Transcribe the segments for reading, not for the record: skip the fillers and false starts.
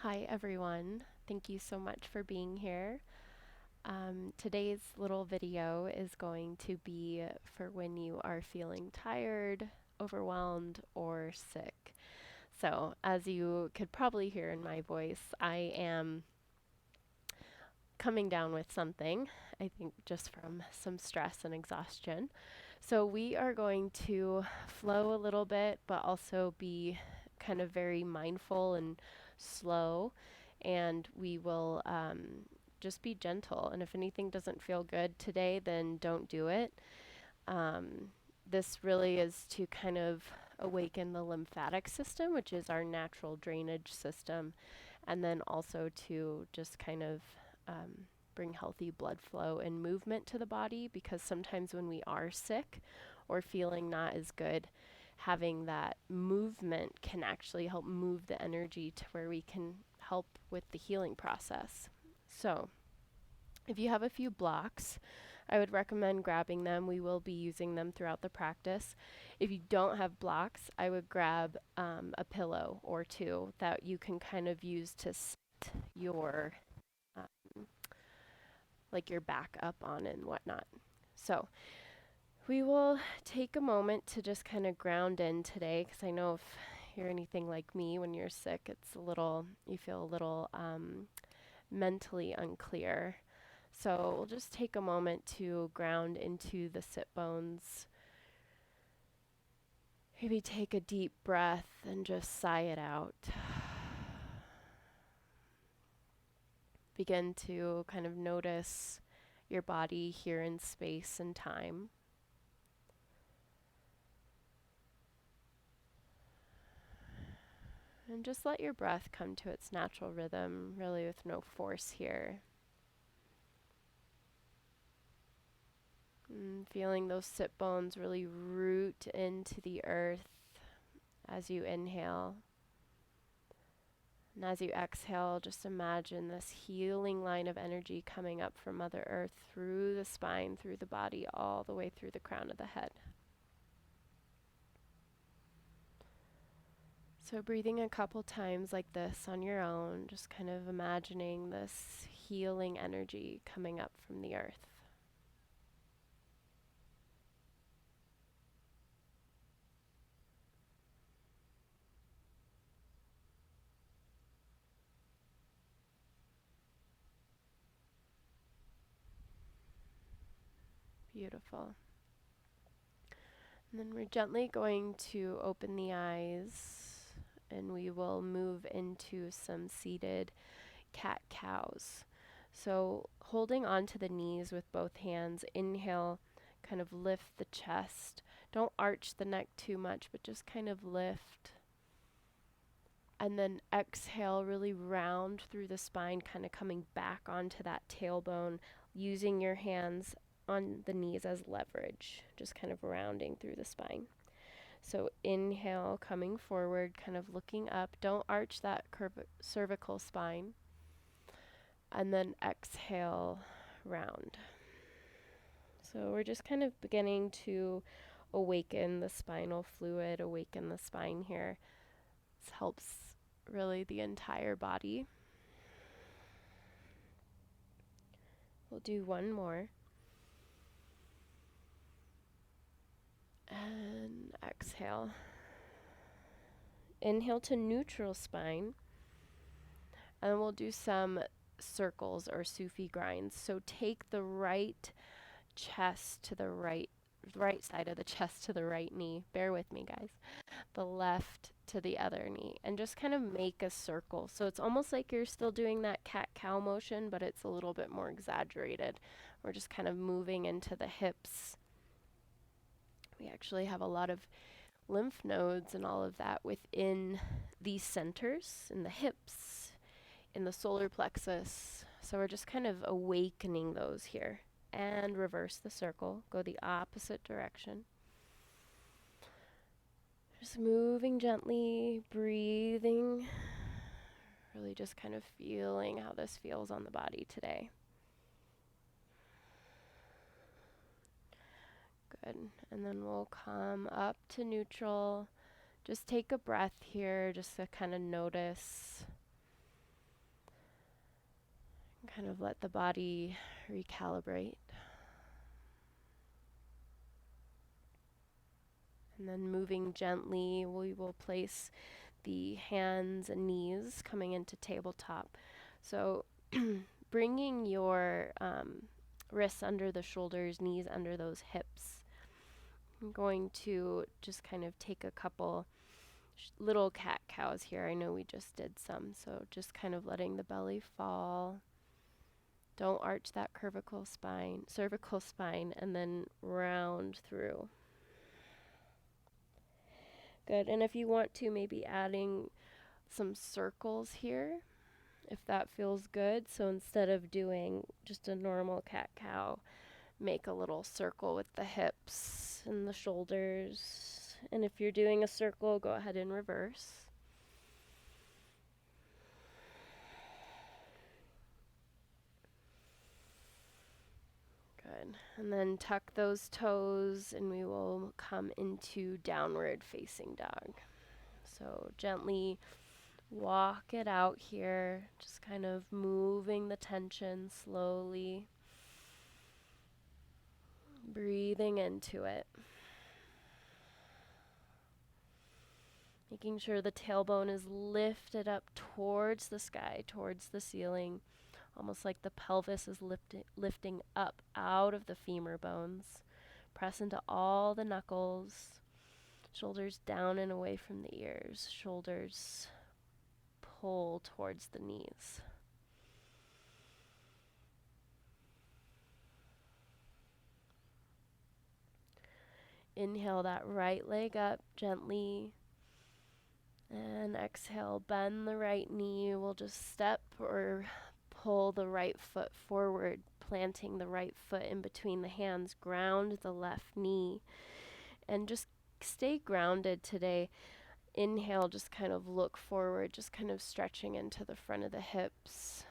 Hi, everyone. Thank you so much for being here. Today's little video is going to be for when you are feeling tired, overwhelmed, or sick. So, as you could probably hear in my voice, I am coming down with something, I think just from some stress and exhaustion. So, we are going to flow a little bit, but also be kind of very mindful and slow. And we will just be gentle. And if anything doesn't feel good today, then don't do it. Um, this really is to kind of awaken the lymphatic system, which is our natural drainage system, and then also to just kind of bring healthy blood flow and movement to the body, because sometimes when we are sick or feeling not as good, having that movement can actually help move the energy to where we can help with the healing process. So, if you have a few blocks, I would recommend grabbing them. We will be using them throughout the practice. If you don't have blocks, I would grab a pillow or two that you can kind of use to sit your um, like your back up on and whatnot. So we will take a moment to just kind of ground in today, because I know if you're anything like me, when you're sick, you feel a little mentally unclear. So we'll just take a moment to ground into the sit bones. Maybe take a deep breath and just sigh it out. Begin to kind of notice your body here in space and time. And just let your breath come to its natural rhythm, really with no force here. And feeling those sit bones really root into the earth as you inhale. And as you exhale, just imagine this healing line of energy coming up from Mother Earth through the spine, through the body, all the way through the crown of the head. So breathing a couple times like this on your own, just kind of imagining this healing energy coming up from the earth. Beautiful. And then we're gently going to open the eyes, and we will move into some seated cat-cows. So holding onto the knees with both hands, inhale, kind of lift the chest. Don't arch the neck too much, but just kind of lift. And then exhale, really round through the spine, kind of coming back onto that tailbone, using your hands on the knees as leverage, just kind of rounding through the spine. So inhale, coming forward, kind of looking up. Don't arch that cervical spine. And then exhale, round. So we're just kind of beginning to awaken the spinal fluid, awaken the spine here. This helps really the entire body. We'll do one more. And exhale. Inhale to neutral spine. And we'll do some circles or Sufi grinds. So take the right chest to the right side of the chest to the right knee. Bear with me, guys. The left to the other knee, and just kind of make a circle. So it's almost like you're still doing that cat-cow motion, but it's a little bit more exaggerated. We're just kind of moving into the hips. We actually have a lot of lymph nodes and all of that within these centers, in the hips, in the solar plexus. So we're just kind of awakening those here. And reverse the circle, go the opposite direction. Just moving gently, breathing, really just kind of feeling how this feels on the body today. Good. And then we'll come up to neutral. Just take a breath here just to kind of notice kind of let the body recalibrate. And then moving gently, we will place the hands and knees coming into tabletop. So bringing your wrists under the shoulders, knees under those hips. I'm going to just kind of take a couple little cat-cows here. I know we just did some, so just kind of letting the belly fall. Don't arch that cervical spine, and then round through. Good, and if you want to, maybe adding some circles here, if that feels good. So instead of doing just a normal cat-cow, make a little circle with the hips and the shoulders. And if you're doing a circle, go ahead and reverse. Good. And then tuck those toes, and we will come into downward facing dog. So gently walk it out here, just kind of moving the tension slowly. Breathing into it. Making sure the tailbone is lifted up towards the sky, towards the ceiling, almost like the pelvis is lifting up out of the femur bones. Press into all the knuckles, shoulders down and away from the ears, shoulders pull towards the knees. Inhale that right leg up gently. And exhale, bend the right knee. We'll just step or pull the right foot forward, planting the right foot in between the hands. Ground the left knee. And just stay grounded today. Inhale, just kind of look forward, just kind of stretching into the front of the hips.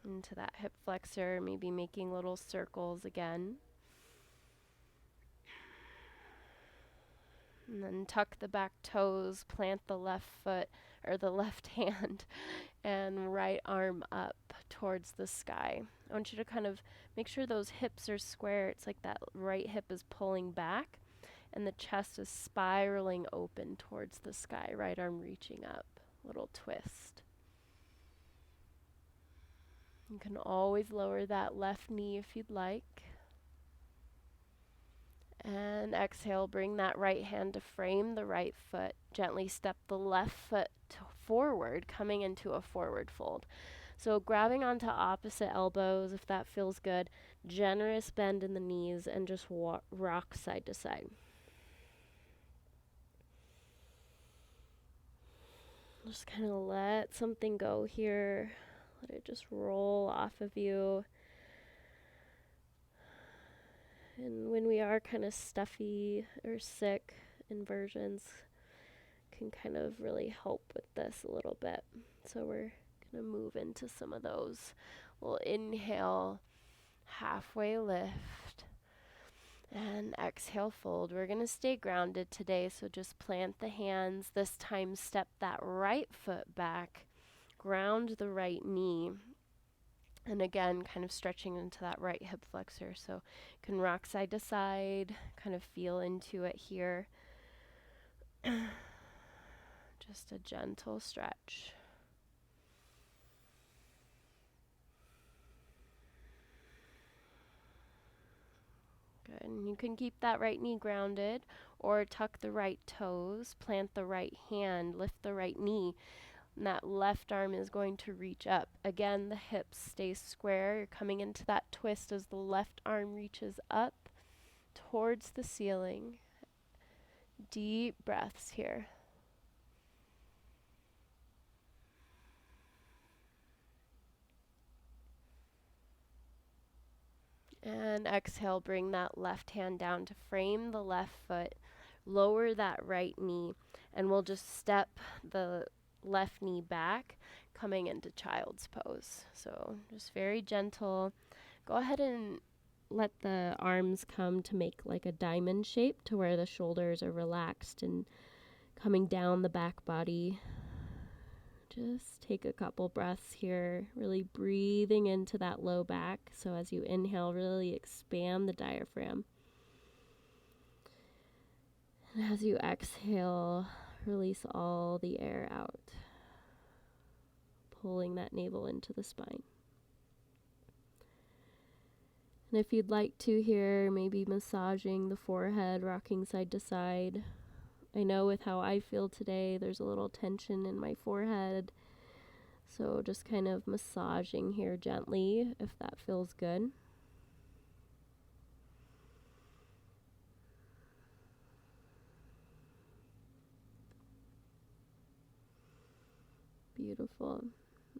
Into that hip flexor, maybe making little circles again. And then tuck the back toes, plant the left foot or the left hand and right arm up towards the sky. I want you to kind of make sure those hips are square. It's like that right hip is pulling back and the chest is spiraling open towards the sky. Right arm reaching up. Little twist. You can always lower that left knee if you'd like. And exhale, bring that right hand to frame the right foot. Gently step the left foot forward, coming into a forward fold. So grabbing onto opposite elbows if that feels good. Generous bend in the knees and just rock side to side. Just kind of let something go here. Let it just roll off of you. And when we are kind of stuffy or sick, inversions can kind of really help with this a little bit. So we're going to move into some of those. We'll inhale, halfway lift, and exhale, fold. We're going to stay grounded today, so just plant the hands. This time, step that right foot back, ground the right knee. And again, kind of stretching into that right hip flexor. So you can rock side to side, kind of feel into it here. Just a gentle stretch. Good. And you can keep that right knee grounded or tuck the right toes, plant the right hand, lift the right knee. And that left arm is going to reach up. Again, the hips stay square. You're coming into that twist as the left arm reaches up towards the ceiling. Deep breaths here. And exhale, bring that left hand down to frame the left foot. Lower that right knee. And we'll just step the left knee back, coming into child's pose. So just very gentle. Go ahead and let the arms come to make like a diamond shape to where the shoulders are relaxed and coming down the back body. Just take a couple breaths here, really breathing into that low back. So as you inhale, really expand the diaphragm. And as you exhale, release all the air out, pulling that navel into the spine. And if you'd like to here, maybe massaging the forehead, rocking side to side. I know with how I feel today, there's a little tension in my forehead. So just kind of massaging here gently if that feels good. Beautiful.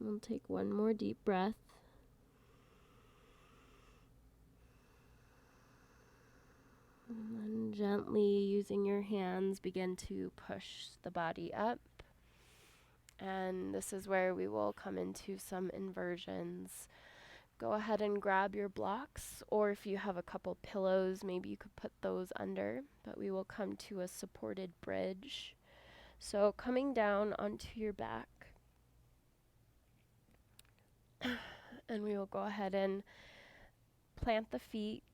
We'll take one more deep breath. And then gently using your hands, begin to push the body up. And this is where we will come into some inversions. Go ahead and grab your blocks, or if you have a couple pillows, maybe you could put those under, but we will come to a supported bridge. So coming down onto your back, and we will go ahead and plant the feet.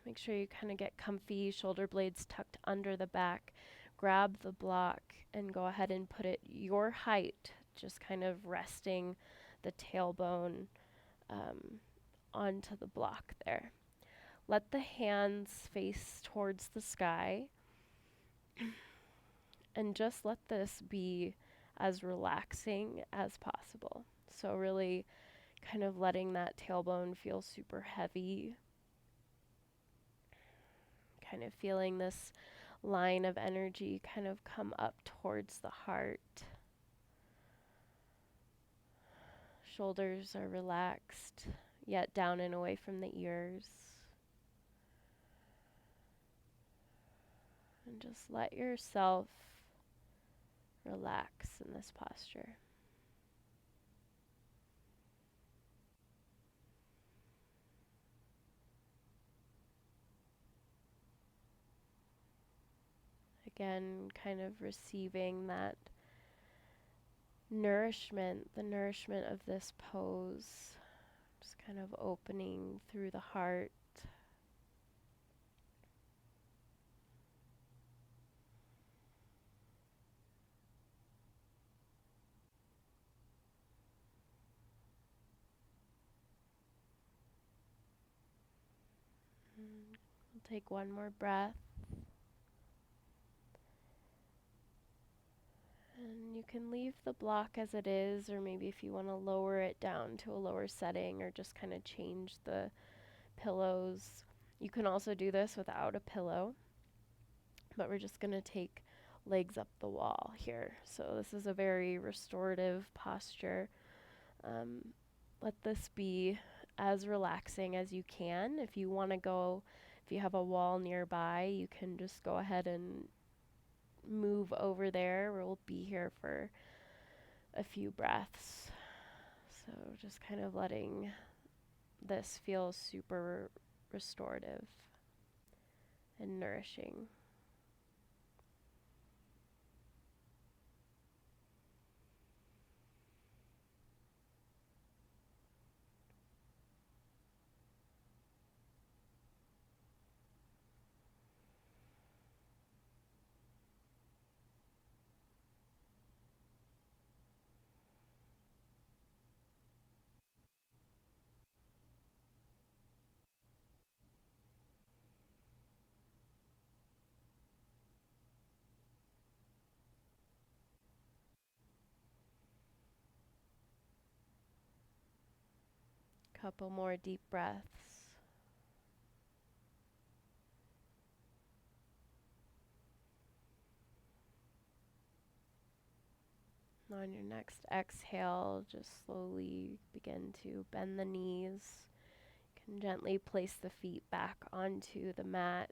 Make sure you kind of get comfy, shoulder blades tucked under the back. Grab the block and go ahead and put it your height, just kind of resting the tailbone onto the block there. Let the hands face towards the sky and just let this be as relaxing as possible. So really kind of letting that tailbone feel super heavy, kind of feeling this line of energy kind of come up towards the heart. Shoulders are relaxed, yet down and away from the ears. And just let yourself relax in this posture. Again, kind of receiving that nourishment, the nourishment of this pose, just kind of opening through the heart. We'll take one more breath. And you can leave the block as it is, or maybe if you want to lower it down to a lower setting or just kind of change the pillows. You can also do this without a pillow, but we're just going to take legs up the wall here. So this is a very restorative posture. Let this be as relaxing as you can. If you want to go, if you have a wall nearby, you can just go ahead and move over there. We'll be here for a few breaths. So just kind of letting this feel super restorative and nourishing. Couple more deep breaths. On your next exhale, just slowly begin to bend the knees. You can gently place the feet back onto the mat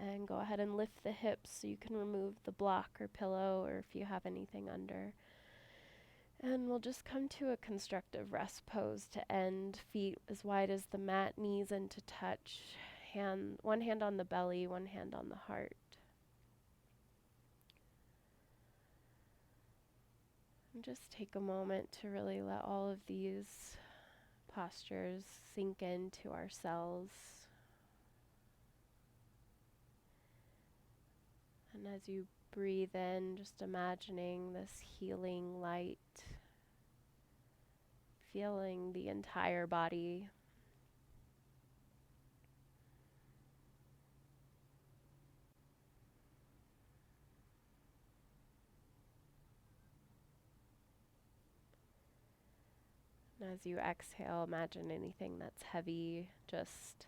and go ahead and lift the hips so you can remove the block or pillow, or if you have anything under. And we'll just come to a constructive rest pose to end. Feet as wide as the mat, knees into touch. One hand on the belly, one hand on the heart. Just take a moment to really let all of these postures sink into our cells. And as you breathe in, just imagining this healing light, feeling the entire body. And as you exhale, imagine anything that's heavy just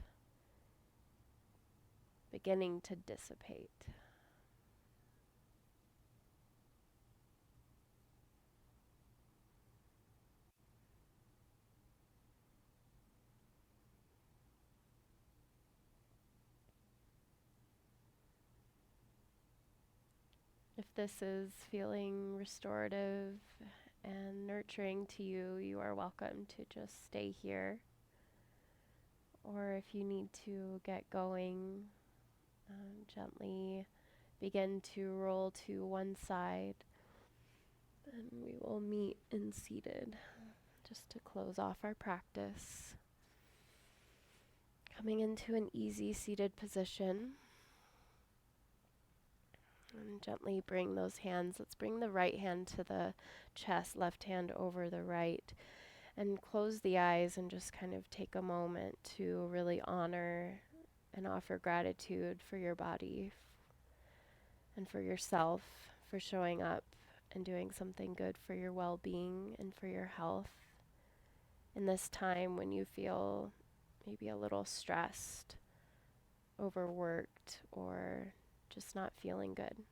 beginning to dissipate. If this is feeling restorative and nurturing to you, you are welcome to just stay here. Or if you need to get going, gently begin to roll to one side, and we will meet in seated just to close off our practice. Coming into an easy seated position. And gently bring those hands. Let's bring the right hand to the chest, left hand over the right. And close the eyes and just kind of take a moment to really honor and offer gratitude for your body and for yourself for showing up and doing something good for your well-being and for your health in this time when you feel maybe a little stressed, overworked, or just not feeling good.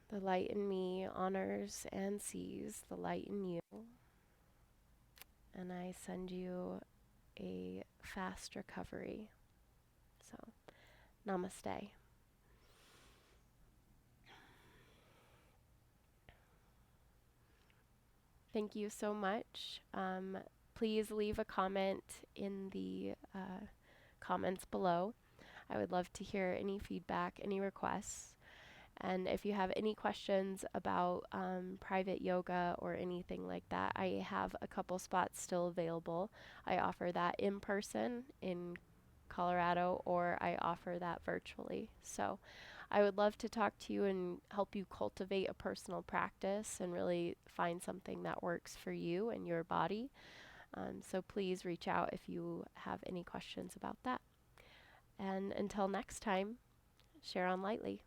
The light in me honors and sees the light in you, and I send you a fast recovery. So, namaste. Thank you so much. Please leave a comment in the comments below. I would love to hear any feedback, any requests. And if you have any questions about private yoga or anything like that, I have a couple spots still available. I offer that in person in Colorado, or I offer that virtually. So I would love to talk to you and help you cultivate a personal practice and really find something that works for you and your body. So please reach out if you have any questions about that. And until next time, share on lightly.